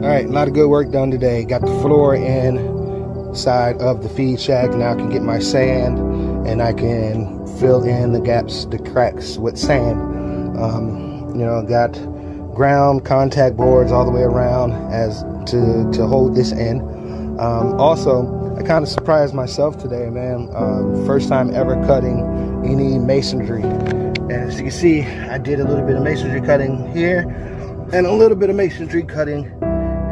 right, a lot of good work done today. Got the floor inside of the feed shack. Now I can get my sand and I can fill in the gaps, the cracks with sand. You know, got ground contact boards all the way around as to hold this in. Also, I kind of surprised myself today, man. First time ever cutting any masonry. And as you can see, I did a little bit of masonry cutting here and a little bit of masonry cutting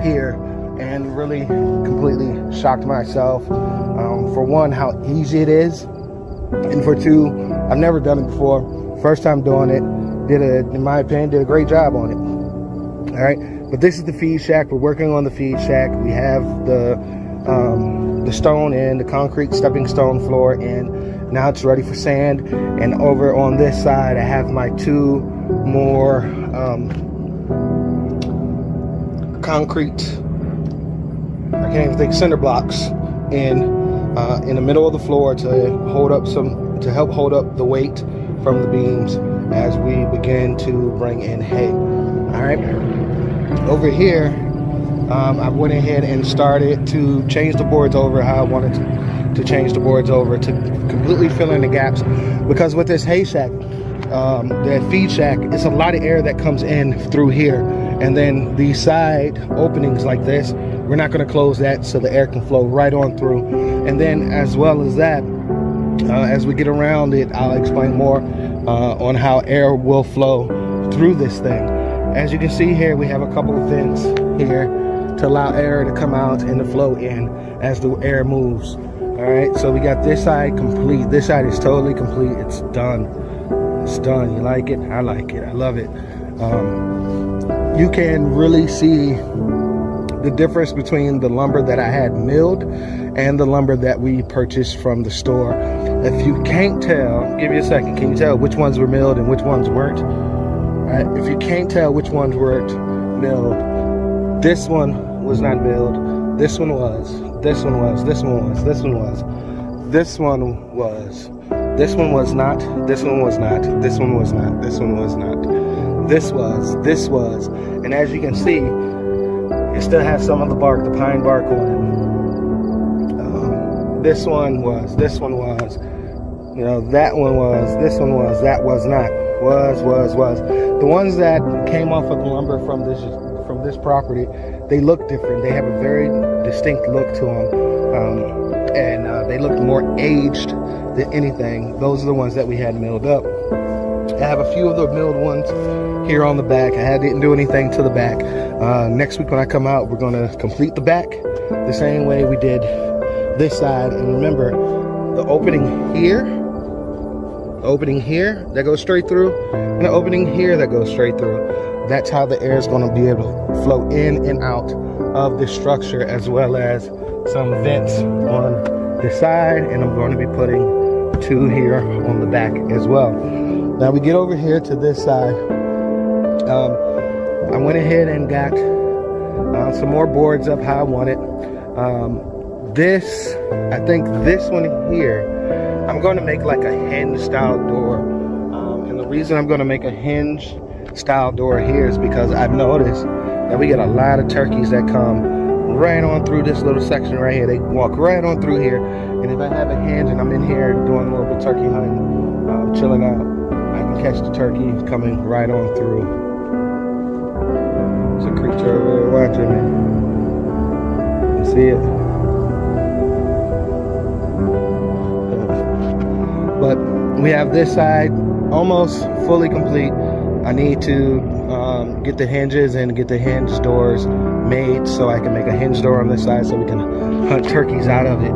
here, and really completely shocked myself. For one, how easy it is, and for two, I've never done it before. First time doing it, in my opinion, did a great job on it. All right, but this is the feed shack. We're working on the feed shack. We have the stone in, the concrete stepping stone floor in. Now it's ready for sand. And over on this side, I have my two more concrete, I can't even think, cinder blocks in the middle of the floor to hold up help hold up the weight from the beams as we begin to bring in hay. All right, over here, I went ahead and started to change the boards over how I wanted to change the boards over to completely fill in the gaps, because with this hay shack, that feed shack, it's a lot of air that comes in through here, and then these side openings like this, we're not going to close that so the air can flow right on through. And then as well as that, as we get around it, I'll explain more on how air will flow through this thing. As you can see here, we have a couple of vents here to allow air to come out and to flow in as the air moves. All right, so we got this side complete. This side is totally complete. It's done. It's done. You like it? I like it. I love it. You can really see the difference between the lumber that I had milled and the lumber that we purchased from the store. If you can't tell, give me a second. Can you tell which ones were milled and which ones weren't? All right, if you can't tell which ones weren't milled, this one was not milled. This one was. This one was. This one was. This one was. This one was. This one was not. This one was not. This one was not. This one was not. This was. This was. And as you can see, it still has some of the bark, the pine bark on it. This one was. This one was. You know, that one was. This one was. That was not. Was. The ones that came off of the lumber from this property, they look different. They have a very distinct look to them, and they look more aged than anything. Those are the ones that we had milled up. I have a few of the milled ones here on the back. didn't do anything to the back. Next week when I come out, we're going to complete the back the same way we did this side. And remember, the opening here, that goes straight through, and the opening here that goes straight through. That's how the air is going to be able to flow in and out of this structure, as well as some vents on the side, and I'm going to be putting two here on the back as well. Now we get over here to this side. I went ahead and got some more boards up how I wanted. I think this one here, I'm going to make like a hinge style door. And the reason I'm going to make a hinge style door here is because I've noticed that we get a lot of turkeys that come right on through this little section right here. They walk right on through here, and if I have a hinge and I'm in here doing a little bit of turkey hunting, chilling out, I can catch the turkey coming right on through. There's a creature over there watching me. You see it? But we have this side almost fully complete. I need to get the hinges and get the hinge doors made so I can make a hinge door on this side so we can hunt turkeys out of it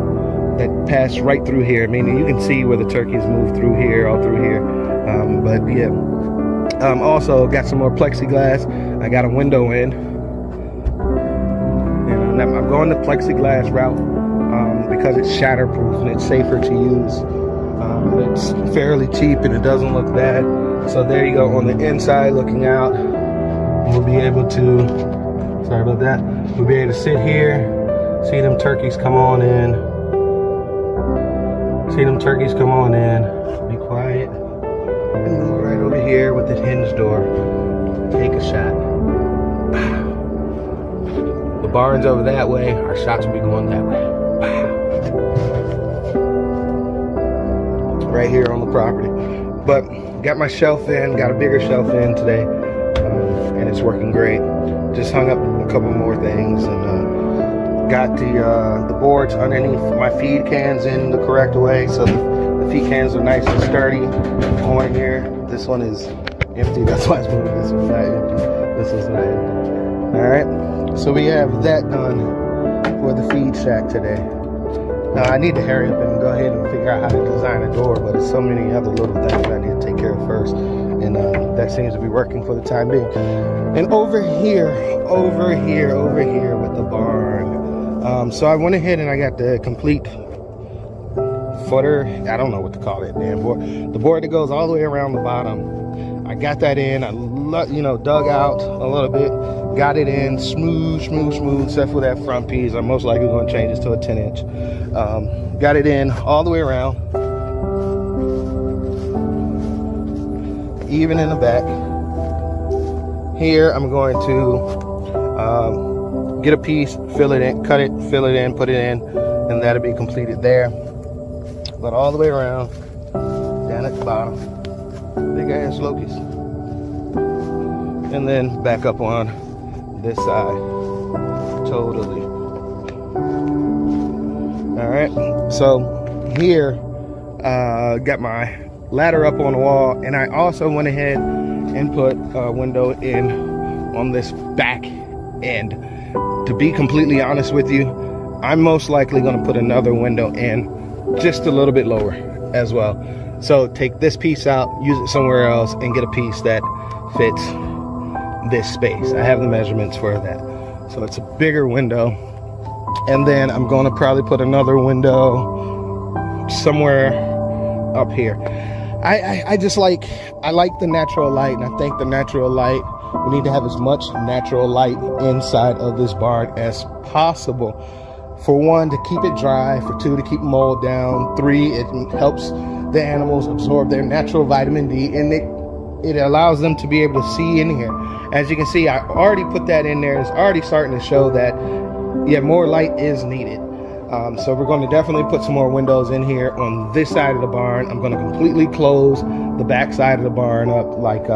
that pass right through here. Meaning you can see where the turkeys move through here, all through here. But yeah, also got some more plexiglass. I got a window in, and I'm going the plexiglass route because it's shatterproof and it's safer to use. It's fairly cheap and it doesn't look bad. So there you go, on the inside looking out, we'll be able to, sorry about that, we'll be able to sit here, see them turkeys come on in, be quiet, and move right over here with the hinge door, take a shot. barn's over that way, our shots will be going that way. Right here on the property. But got my shelf in, got a bigger shelf in today, and it's working great. Just hung up a couple more things, and got the boards underneath my feed cans in the correct way, so the feed cans are nice and sturdy on here. This one is empty, that's why it's moving. This one's not empty. This one's not empty. All right, so we have that done for the feed shack today. Now I need to hurry up and go ahead and figure out how to design a door, but there's so many other little things I need to take care of first, and that seems to be working for the time being. And over here with the barn. So I went ahead and I got the complete footer, I don't know what to call it, damn board. The board that goes all the way around the bottom. I got that in, I dug out a little bit, got it in, smooth, except for that front piece. I'm most likely gonna change this to a 10-inch. Got it in all the way around, even in the back. Here, I'm going to get a piece, fill it in, cut it, fill it in, put it in, and that'll be completed there. But all the way around, down at the bottom, big ass locust. And then back up on this side, totally. All right, so here, got my ladder up on the wall, and I also went ahead and put a window in on this back end. To be completely honest with you, I'm most likely gonna put another window in just a little bit lower as well. So take this piece out, use it somewhere else, and get a piece that fits this space. I have the measurements for that. So it's a bigger window. And then I'm gonna probably put another window somewhere up here. I like the natural light, and I think the natural light, we need to have as much natural light inside of this barn as possible. For one, to keep it dry. For two, to keep mold down. Three, it helps the animals absorb their natural vitamin D, and it allows them to be able to see in here. As you can see, I already put that in there. It's already starting to show that, yeah, more light is needed. So we're going to definitely put some more windows in here on this side of the barn. I'm going to completely close the back side of the barn up like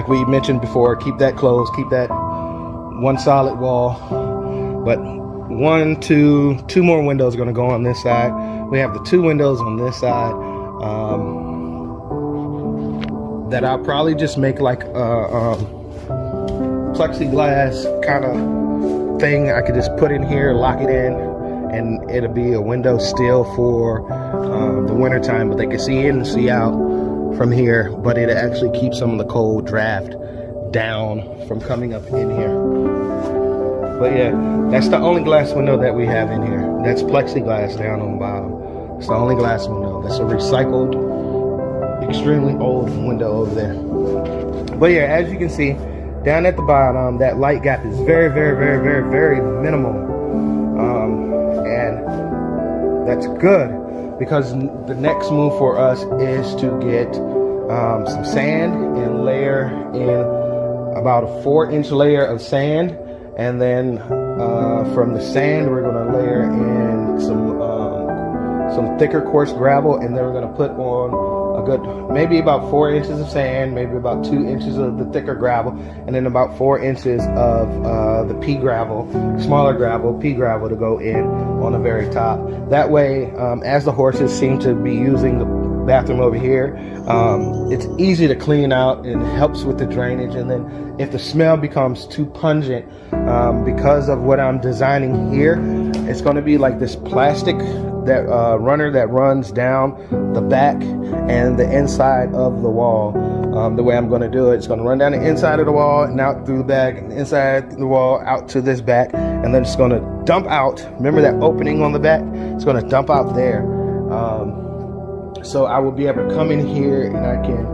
we mentioned before. Keep that closed, keep that one solid wall. But two more windows are going to go on this side. We have the two windows on this side that I'll probably just make like a plexiglass kind of thing. I could just put in here, lock it in, and it'll be a window still for the winter time, but they can see in and see out from here, but it actually keeps some of the cold draft down from coming up in here. But yeah, that's the only glass window that we have in here. That's plexiglass down on the bottom. It's the only glass window. That's a recycled, extremely old window over there. But yeah, as you can see, down at the bottom, that light gap is very minimal. And that's good, because the next move for us is to get some sand and layer in about a 4-inch layer of sand. And then from the sand, we're gonna layer in some thicker coarse gravel, and then we're gonna put on a good, maybe about 4 inches of sand, maybe about 2 inches of the thicker gravel, and then about 4 inches of the pea gravel, smaller gravel, pea gravel, to go in on the very top. That way, as the horses seem to be using the bathroom over here, it's easy to clean out and helps with the drainage. And then if the smell becomes too pungent, because of what I'm designing here, it's going to be like this plastic that runner that runs down the back and the inside of the wall. The way I'm going to do it, it's going to run down the inside of the wall and out through the back, and inside the wall out to this back, and then it's going to dump out. Remember that opening on the back? It's going to dump out there. So I will be able to come in here and I can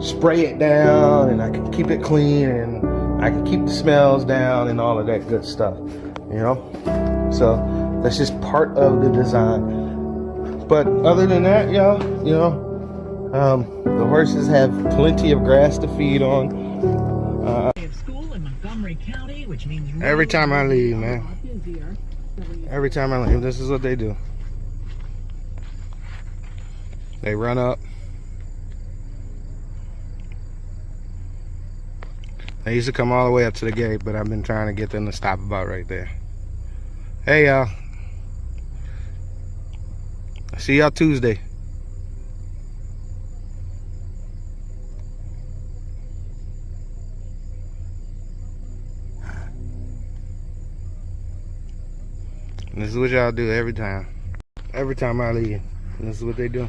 spray it down, and I can keep it clean, and I can keep the smells down and all of that good stuff, you know? So that's just part of the design. But other than that, y'all, you know, the horses have plenty of grass to feed on. School in my Montgomery County, which means Every time I leave, man. Every time I leave, this is what they do. They run up. They used to come all the way up to the gate, but I've been trying to get them to stop about right there. Hey, y'all. See y'all Tuesday. And this is what y'all do every time. Every time I leave. And this is what they do.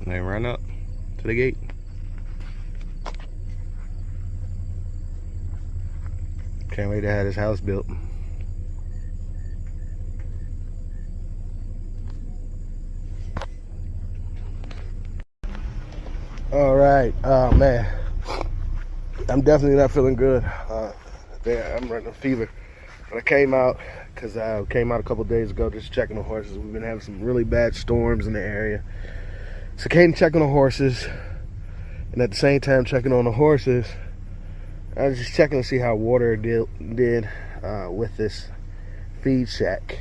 And they run up to the gate. Can't wait to have this house built. All right, oh man, I'm definitely not feeling good. I'm running a fever, but I came out because I came out a couple days ago just checking the horses. We've been having some really bad storms in the area, so I came checking the horses, and at the same time checking on the horses, I was just checking to see how water did with this feed shack,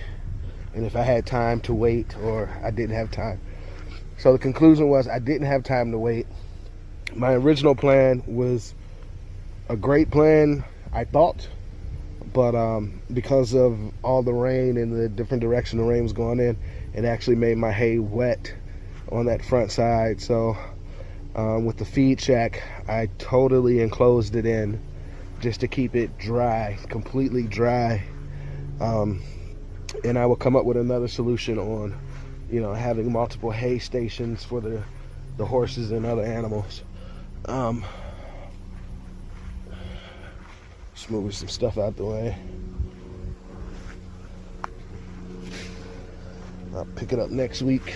and if I had time to wait or I didn't have time. So the conclusion was I didn't have time to wait. My original plan was a great plan, I thought, but because of all the rain and the different direction the rain was going in, it actually made my hay wet on that front side. So with the feed shack, I totally enclosed it in just to keep it dry, completely dry. And I will come up with another solution on, you know, having multiple hay stations for the horses and other animals. Just moving some stuff out the way. I'll pick it up next week.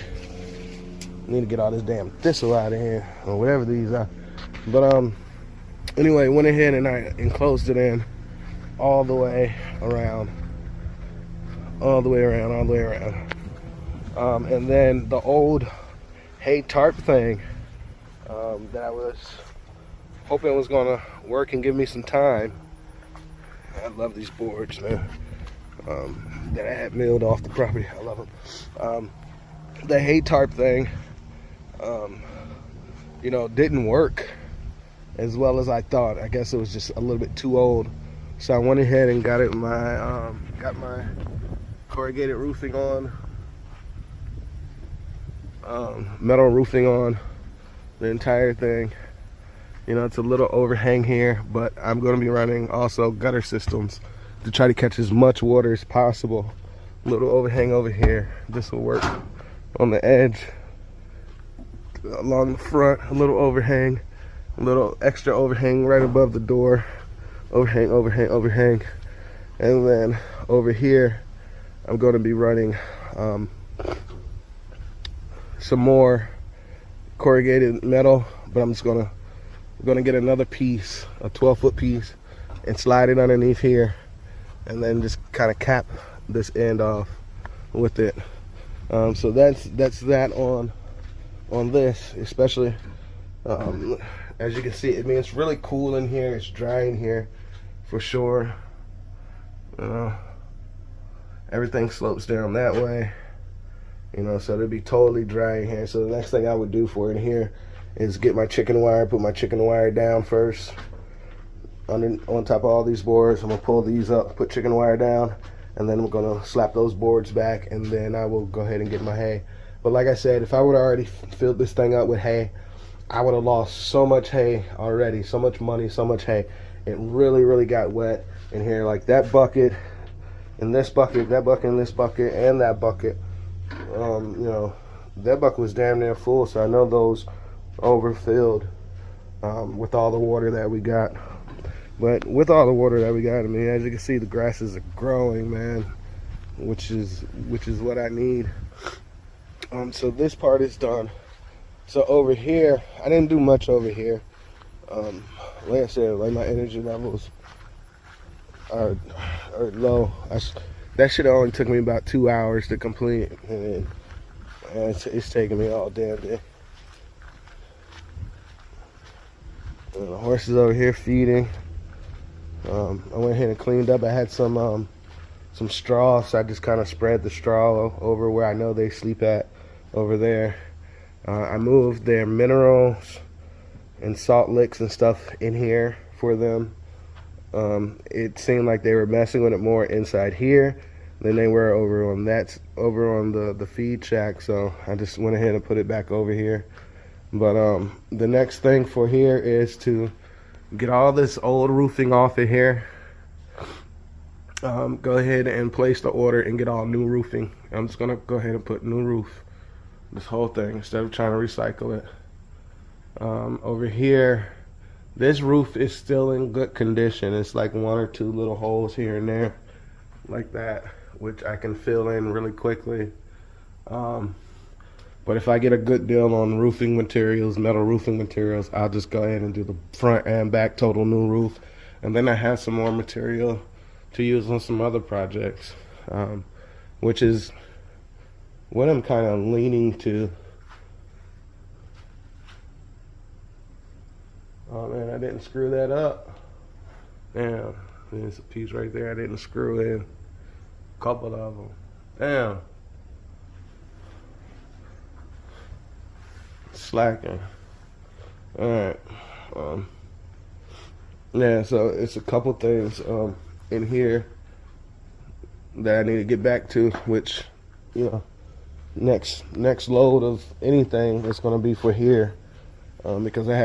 Need to get all this damn thistle out of here, or whatever these are. But anyway, went ahead and I enclosed it in all the way around. And then the old hay tarp thing that I was hoping was gonna work and give me some time. I love these boards, man, that I had milled off the property. I love them. The hay tarp thing, you know, didn't work as well as I thought. I guess it was just a little bit too old. So I went ahead and got it got my corrugated roofing on, metal roofing on the entire thing. You know, it's a little overhang here, but I'm going to be running also gutter systems to try to catch as much water as possible. A little overhang over here. This will work on the edge, along the front, a little overhang, a little extra overhang right above the door. Overhang. And then over here, I'm going to be running some more corrugated metal, but I'm just gonna get another piece, a 12-foot piece, and slide it underneath here, and then just kind of cap this end off with it. So that's that on this, especially as you can see. I mean, it's really cool in here. It's dry in here for sure. You know, everything slopes down that way. You know, so it'll be totally dry in here. So the next thing I would do for it in here is get my chicken wire, put my chicken wire down first on top of all these boards. I'm gonna pull these up, put chicken wire down, and then I'm gonna slap those boards back, and then I will go ahead and get my hay. But like I said, if I would have already filled this thing up with hay, I would have lost so much hay already, so much money, so much hay. It really got wet in here. Like that bucket, and this bucket, that bucket, and this bucket, and that bucket. You know, that bucket was damn near full, so I know those overfilled with all the water that we got. But with all the water that we got, I mean, as you can see, the grasses are growing, man, which is what I need. So this part is done. So over here, I didn't do much over here. Like I said, like my energy levels are low. That shit only took me about 2 hours to complete, and And it's taking me all damn day. And the horses over here feeding. I went ahead and cleaned up. I had some straw, so I just kind of spread the straw over where I know they sleep at over there. I moved their minerals and salt licks and stuff in here for them. It seemed like they were messing with it more inside here than they were over on the feed shack, so I just went ahead and put it back over here. But the next thing for here is to get all this old roofing off of here. Go ahead and place the order and get all new roofing. I'm just gonna go ahead and put new roof, this whole thing, instead of trying to recycle it. Over here, this roof is still in good condition. It's like one or two little holes here and there like that, which I can fill in really quickly. But if I get a good deal on roofing materials, metal roofing materials, I'll just go ahead and do the front and back total new roof. And then I have some more material to use on some other projects, which is what I'm kind of leaning to. Oh man, I didn't screw that up. Damn, there's a piece right there I didn't screw in. A couple of them. Damn. Slacking. Alright. Yeah, so it's a couple things in here that I need to get back to, which, you know, next load of anything is going to be for here, because I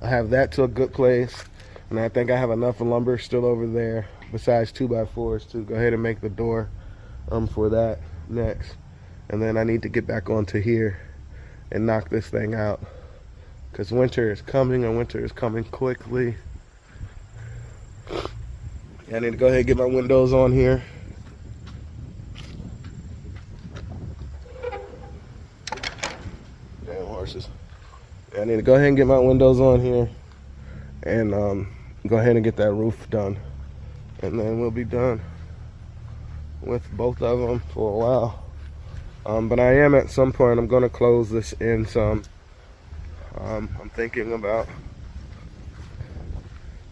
have that to a good place, and I think I have enough lumber still over there besides 2x4s to go ahead and make the door for that next. And then I need to get back onto here and knock this thing out, because winter is coming, and winter is coming quickly. I need to go ahead and get my windows on here. Damn horses. I need to go ahead and get my windows on here and go ahead and get that roof done. And then we'll be done with both of them for a while. But I am at some point, I'm going to close this in some. I'm thinking about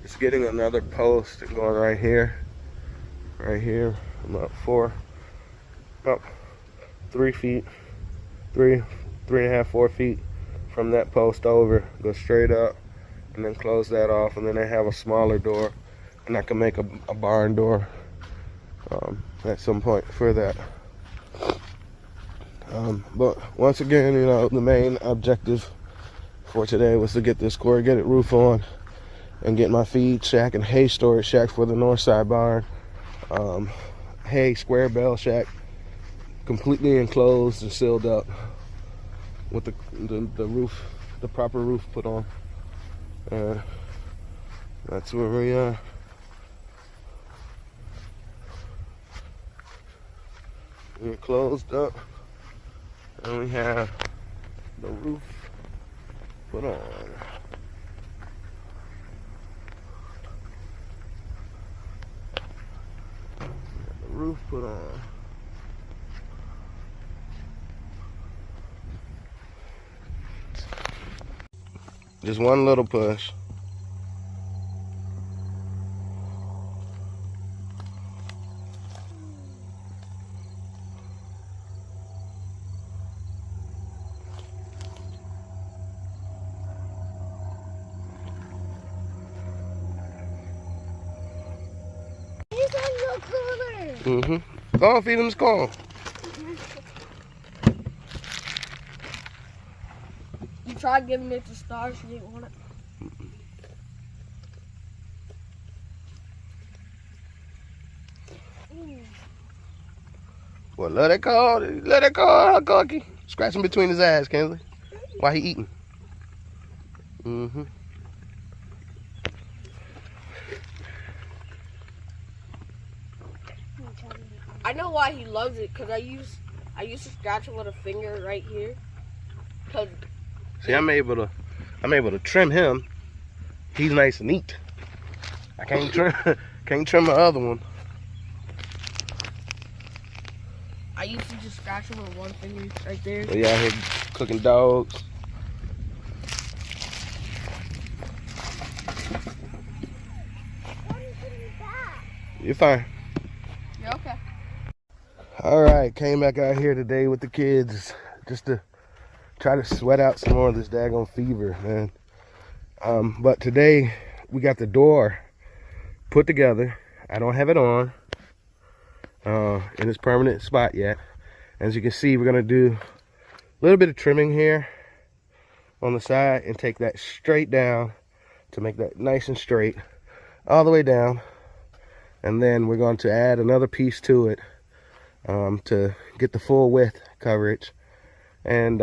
just getting another post and going right here, about 3 feet, 3.5, 4 feet from that post over, go straight up, and then close that off, and then I have a smaller door, and I can make a barn door at some point for that. But once again, you know, the main objective for today was to get this corrugated roof on and get my feed shack and hay storage shack for the north side barn, hay square bale shack completely enclosed and sealed up with the roof, the proper roof put on. That's where we are. We're closed up, and we have the roof put on. The roof put on. Just one little push. Go on, feed him his corn. You tried giving it to Star, she didn't want it. Well, let it go, Corky. Scratch him between his eyes, Kinsley, while he eating. I know why he loves it, because I used to scratch him with a finger right here. Cause see, I'm able to trim him. He's nice and neat. I can't trim my other one. I used to just scratch them with one finger right there. We out here cooking dogs. You're fine. You're okay. All right, came back out here today with the kids just to try to sweat out some more of this daggone fever, man. But today we got the door put together. I don't have it on in its permanent spot yet. As you can see, we're gonna do a little bit of trimming here on the side and take that straight down to make that nice and straight all the way down. And then we're going to add another piece to it to get the full width coverage and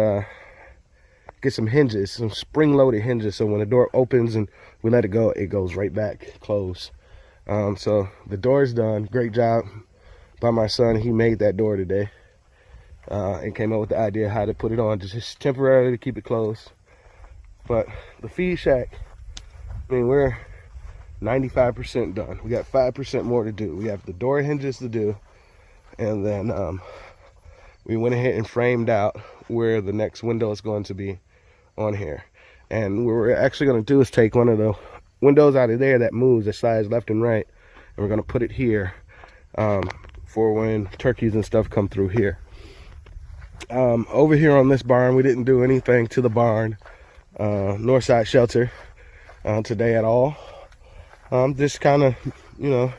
get some hinges, some spring-loaded hinges, so when the door opens and we let it go, it goes right back closed. So the door is done. Great job by my son. He made that door today and came up with the idea how to put it on just temporarily to keep it closed. But the feed shack, I mean, we're 95% done. We got 5% more to do. We have the door hinges to do, and then we went ahead and framed out where the next window is going to be on here. And what we're actually going to do is take one of the windows out of there that moves, that slides left and right, and we're going to put it here for when turkeys and stuff come through here. Over here on this barn, we didn't do anything to the barn north side shelter today at all. Just kind of, you know,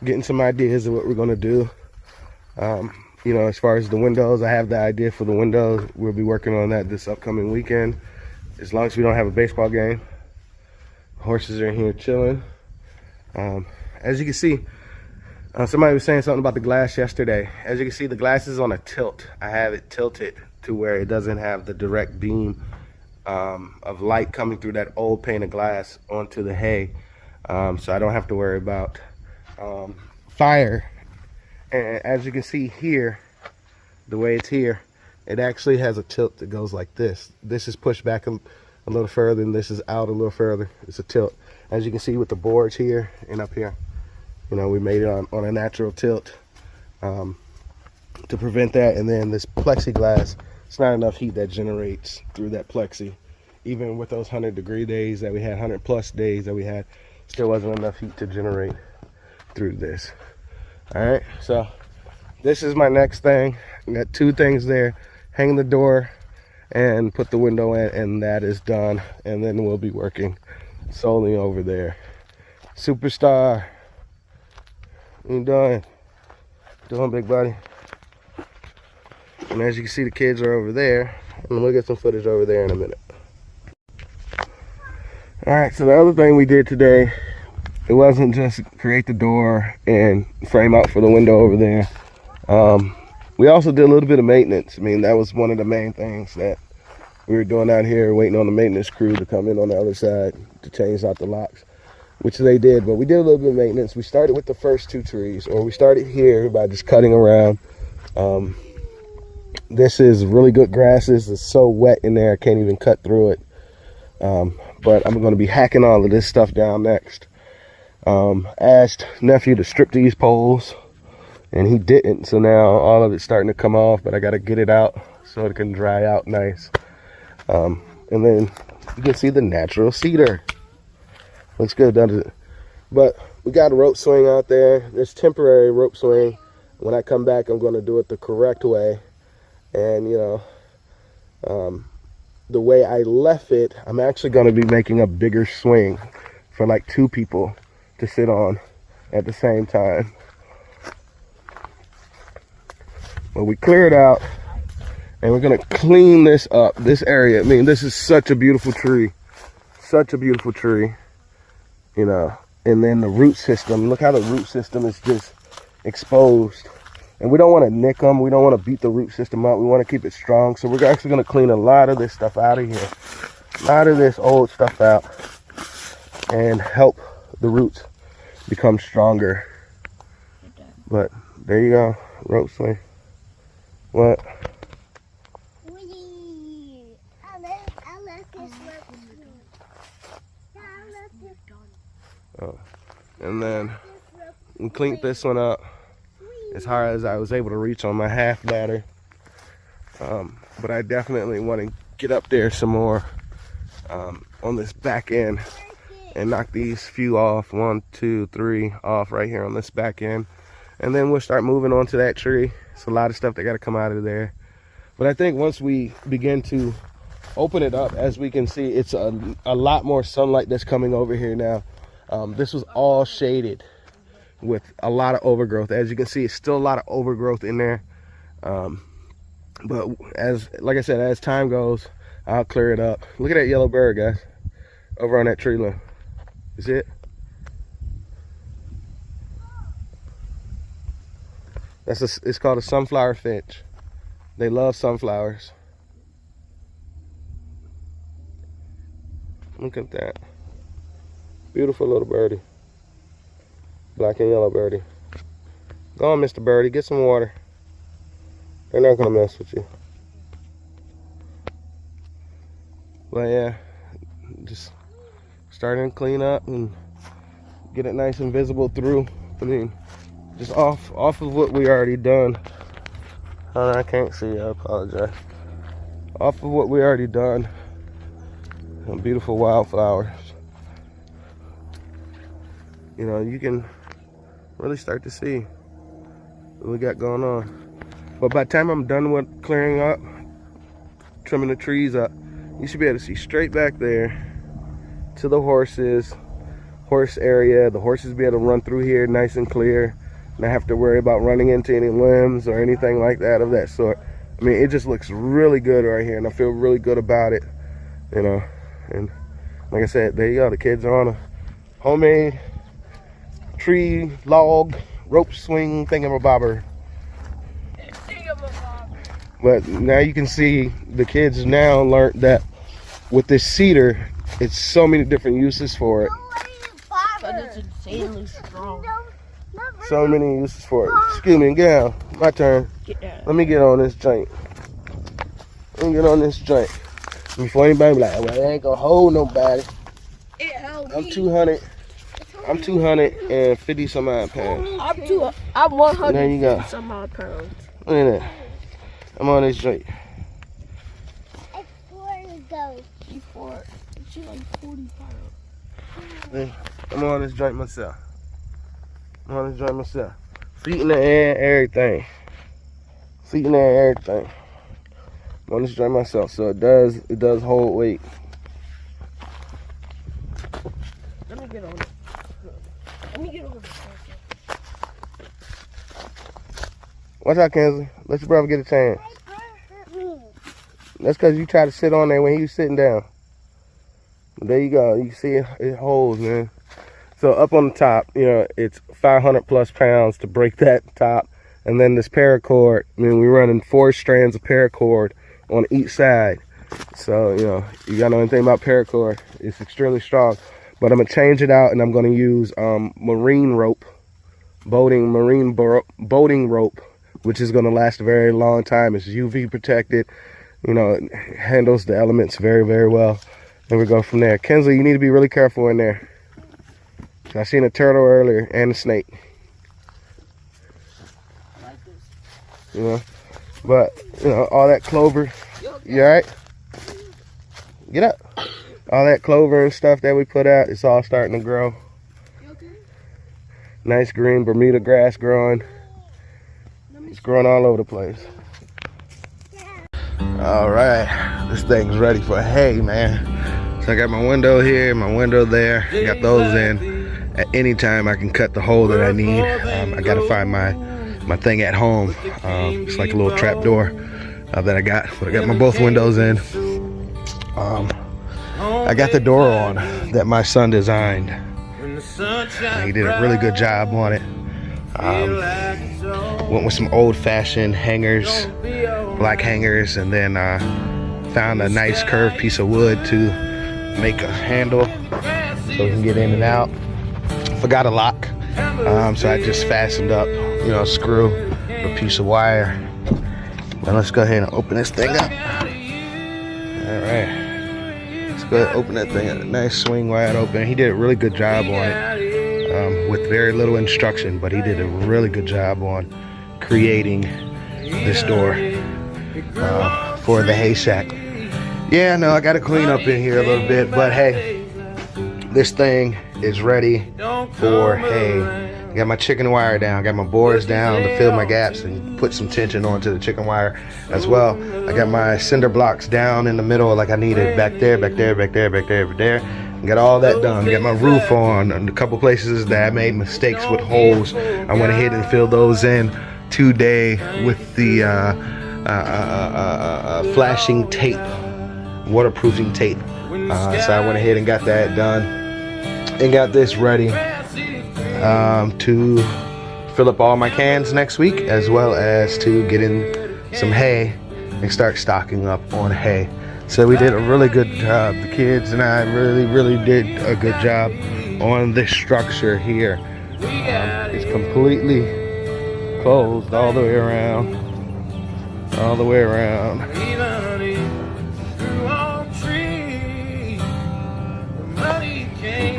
getting some ideas of what we're going to do. You know, as far as the windows, I have the idea for the windows. We'll be working on that this upcoming weekend, as long as we don't have a baseball game. Horses are in here chilling. As you can see, somebody was saying something about the glass yesterday. As you can see, the glass is on a tilt. I have it tilted to where it doesn't have the direct beam of light coming through that old pane of glass onto the hay. So I don't have to worry about fire. And as you can see here, the way it's here, it actually has a tilt that goes like this. This is pushed back a little further, and this is out a little further. It's a tilt. As you can see with the boards here and up here, you know, we made it on a natural tilt to prevent that. And then this plexiglass, it's not enough heat that generates through that plexi. Even with those 100-degree days that we had, 100+ days that we had, still wasn't enough heat to generate through this. All right, so this is my next thing. I got two things there: hang the door and put the window in, and that is done. And then we'll be working solely over there. Superstar, what you doing? Doing, big buddy? And as you can see, the kids are over there, and we'll get some footage over there in a minute. All right, so the other thing we did today, it wasn't just create the door and frame out for the window over there. We also did a little bit of maintenance. I mean, that was one of the main things that we were doing out here, waiting on the maintenance crew to come in on the other side to change out the locks, which they did. But we did a little bit of maintenance. We started with the first two trees, or we started here by just cutting around. This is really good grasses. It's so wet in there, I can't even cut through it. But I'm going to be hacking all of this stuff down next. Asked nephew to strip these poles, and he didn't, so now all of it's starting to come off, but I got to get it out so it can dry out nice. And then you can see the natural cedar. Looks good, doesn't it? But we got a rope swing out there. There's temporary rope swing. When I come back, I'm going to do it the correct way. And, you know, the way I left it, I'm actually going to be making a bigger swing for like 2 people to sit on at the same time. But we cleared out, and we're going to clean this up, this area. I mean, this is such a beautiful tree. Such a beautiful tree, you know. And then the root system, look how the root system is just exposed. And we don't want to nick them. We don't want to beat the root system up. We want to keep it strong. So we're actually going to clean a lot of this stuff out of here. A lot of this old stuff out. And help the roots become stronger. But there you go. Rope swing. What? I left this rope swing. Oh. And then we cleaned this one up. as high as I was able to reach on my half ladder. But I definitely want to get up there some more on this back end and knock these few off, 1, 2, 3 off right here on this back end. And then we'll start moving on to that tree. It's a lot of stuff that got to come out of there. But I think once we begin to open it up, as we can see, it's a lot more sunlight that's coming over here now. This was all shaded with a lot of overgrowth. As you can see, it's still a lot of overgrowth in there. But like I said, as time goes, I'll clear it up. Look at that yellow bird, guys, over on that tree limb. Is it? It's called a sunflower finch. They love sunflowers. Look at that. Beautiful little birdie. Black and yellow birdie. Go on, Mr. Birdie, get some water. They're not gonna mess with you. But yeah, just starting to clean up and get it nice and visible through. I mean, just off of what we already done. Oh, I can't see, I apologize. Off of what we already done. Some beautiful wildflowers. You know, you can really start to see what we got going on. But by the time I'm done with clearing up, trimming the trees up, you should be able to see straight back there to the horse area. The horses be able to run through here nice and clear. Not have to worry about running into any limbs or anything like that of that sort. I mean, it just looks really good right here, and I feel really good about it, you know. And like I said, there you go. The kids are on a homemade tree log rope swing thingamabobber. But now you can see the kids now learned that with this cedar, it's so many different uses for it. But it's insanely strong. So many uses for it. Excuse me, get down. My turn. Get down. Let me get on this joint. Let me get on this joint. Before anybody be like, well, it ain't gonna hold nobody. It held I'm me. 200. I'm 250 some odd pounds. I'm 100 There you go. some odd pounds. Look at that. I'm on this joint. She like 40 pounds. I'm on this joint myself. Feet in the air, everything. Feet in the air, everything. I'm on this joint myself, so it does hold weight. Let me get on it. Let me get over it. Watch out, Kensley. Let your brother get a chance. That's because you try to sit on there when he was sitting down. There you go. You see it holds, man. So up on the top, you know, it's 500 plus pounds to break that top. And then this paracord, I mean, we're running 4 strands of paracord on each side. So, you know, you gotta know anything about paracord. It's extremely strong. But I'm gonna change it out and I'm gonna use marine rope, boating rope, which is gonna last a very long time. It's UV protected. You know, it handles the elements very, very well. And we go from there. Kensley, you need to be really careful in there. I seen a turtle earlier and a snake. You know, but you know, all that clover. You all right? Get up. All that clover and stuff that we put out, it's all starting to grow. Nice green Bermuda grass growing. It's growing all over the place. All right, this thing's ready for hay, man. So I got my window here, my window there. Got those in. At any time I can cut the hole that I need. I gotta find my thing at home. It's like a little trap door that I got. But I got my both windows in. I got the door on that my son designed. He did a really good job on it. Went with some old-fashioned hangers, black hangers, and then found a nice curved piece of wood to make a handle so we can get in and out. Forgot a lock, so I just fastened up, you know, a screw, a piece of wire. Now let's go ahead and open this thing up. All right, let's go ahead and open that thing up. Nice swing wide open. He did a really good job on it with very little instruction, but he did a really good job on creating this door for the hay shack. Yeah, no, I gotta clean up in here a little bit, but hey, this thing is ready for hay. I got my chicken wire down, got my boards down to fill my gaps and put some tension onto the chicken wire as well. I got my cinder blocks down in the middle like I needed, back there, back there, back there, back there, back there. Got all that done. Got my roof on, and a couple places that I made mistakes with holes, I went ahead and filled those in today with the flashing tape, waterproofing tape. So I went ahead and got that done and got this ready to fill up all my cans next week, as well as to get in some hay and start stocking up on hay. So we did a really good job. The kids and I really did a good job on this structure here. It's completely closed all the way around. All the way around.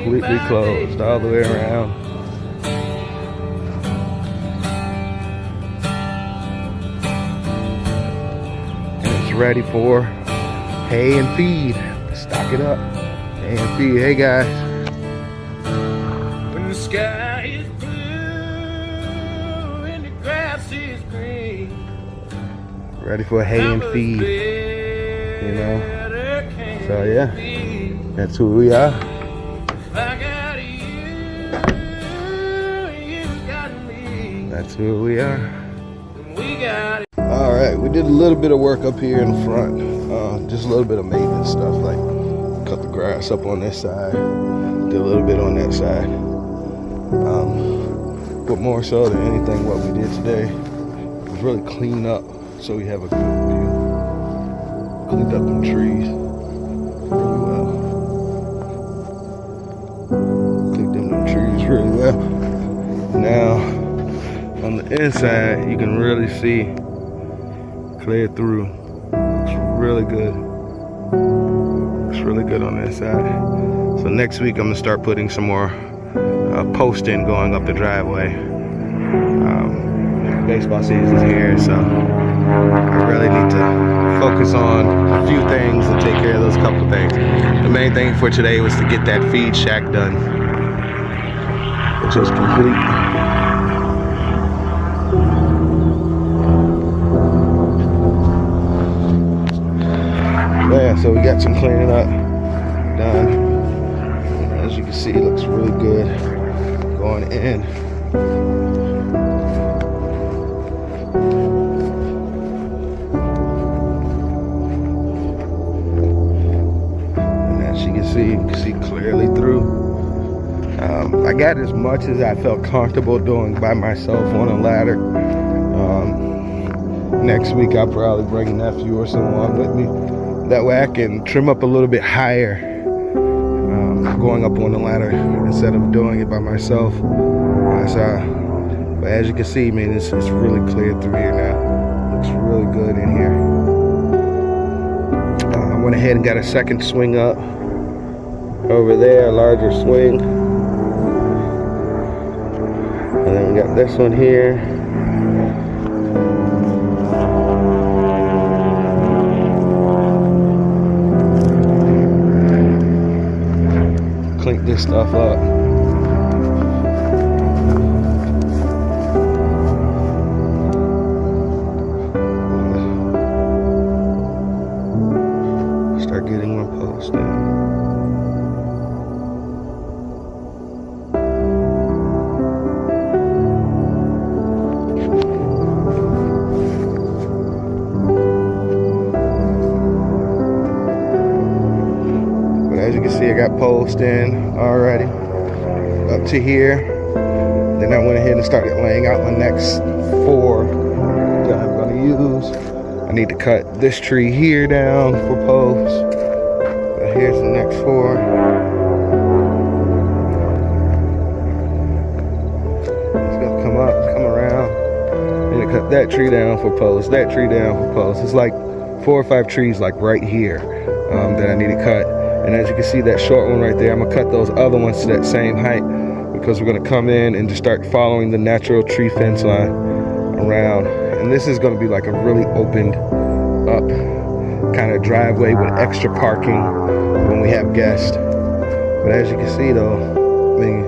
Completely closed all the way around. And it's ready for hay and feed. Stock it up. Hay and feed. Hey guys. When the sky is blue and the grass is green, Ready for hay and feed. You know. So yeah. That's who we are. That's who we are. Alright, we did a little bit of work up here in front. Just a little bit of maintenance stuff, like cut the grass up on this side, did a little bit on that side. But more so than anything, what we did today was really clean up so we have a good view. Cleaned up them trees really well. Cleaned up them trees really well. Now, on the inside, you can really see clear through. Looks really good. Looks really good on that side. So next week, I'm gonna start putting some more posting going up the driveway. Baseball season's here, so I really need to focus on a few things and take care of those couple things. The main thing for today was to get that feed shack done, which is complete. Yeah, so we got some cleaning up done. As you can see, it looks really good going in. And as you can see clearly through. I got as much as I felt comfortable doing by myself on a ladder. Next week I'll probably bring a nephew or someone with me. That way I can trim up a little bit higher, going up on the ladder instead of doing it by myself. But as you can see, man, it's really clear through here now. Looks really good in here. I went ahead and got a second swing up over there, a larger swing. And then we got this one here. Clean this stuff up. Start getting one post in. As you can see, I got posts in already up to here. Then I went ahead and started laying out my next 4 that I'm going to use. I need to cut this tree here down for posts. But here's the next 4. It's going to come up, come around. I need to cut that tree down for posts, that tree down for posts. It's like 4 or 5 trees like right here that I need to cut. And as you can see, that short one right there, I'm gonna cut those other ones to that same height because we're gonna come in and just start following the natural tree fence line around. And this is gonna be like a really opened up kind of driveway with extra parking when we have guests. But as you can see though, I mean,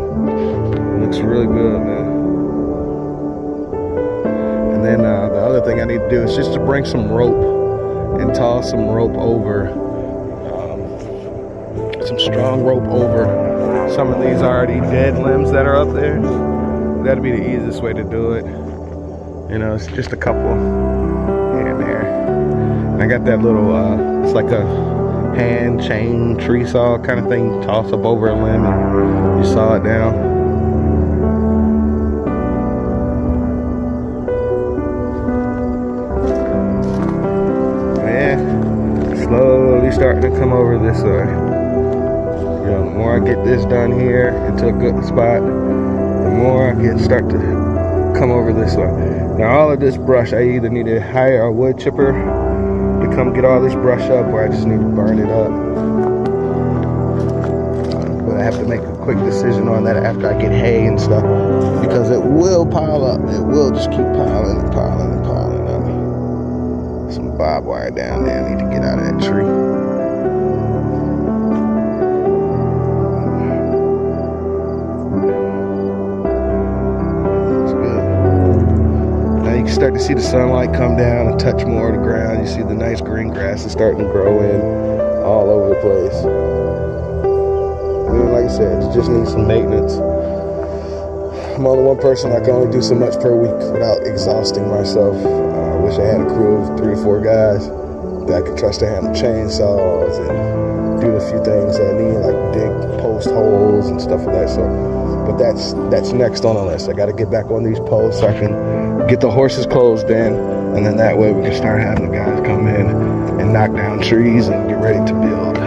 it looks really good, man. And then the other thing I need to do is just to bring some rope and toss some rope over, some strong rope over some of these already dead limbs that are up there. That'd be the easiest way to do it. You know, it's just a couple here and there. And I got that little, it's like a hand chain tree saw kind of thing, toss up over a limb and you saw it down. Man, slowly starting to come over this way. You know, the more I get this done here into a good spot, the more I can start to come over this way. Now all of this brush, I either need to hire a wood chipper to come get all this brush up, or I just need to burn it up. But I have to make a quick decision on that after I get hay and stuff, because it will pile up. It will just keep piling and piling and piling up. Some barbed wire down there, I need to get out of that tree. Start to see the sunlight come down and touch more of the ground. You see the nice green grass is starting to grow in all over the place. I mean, like I said, it just needs some maintenance. I'm only one person. I can only do so much per week without exhausting myself. I wish I had a crew of 3 or 4 guys that I could trust to handle chainsaws and do the few things that I need, like dig post holes and stuff of that sort. But that's next on the list. I got to get back on these posts so I can get the horses closed in, and then that way we can start having the guys come in and knock down trees and get ready to build.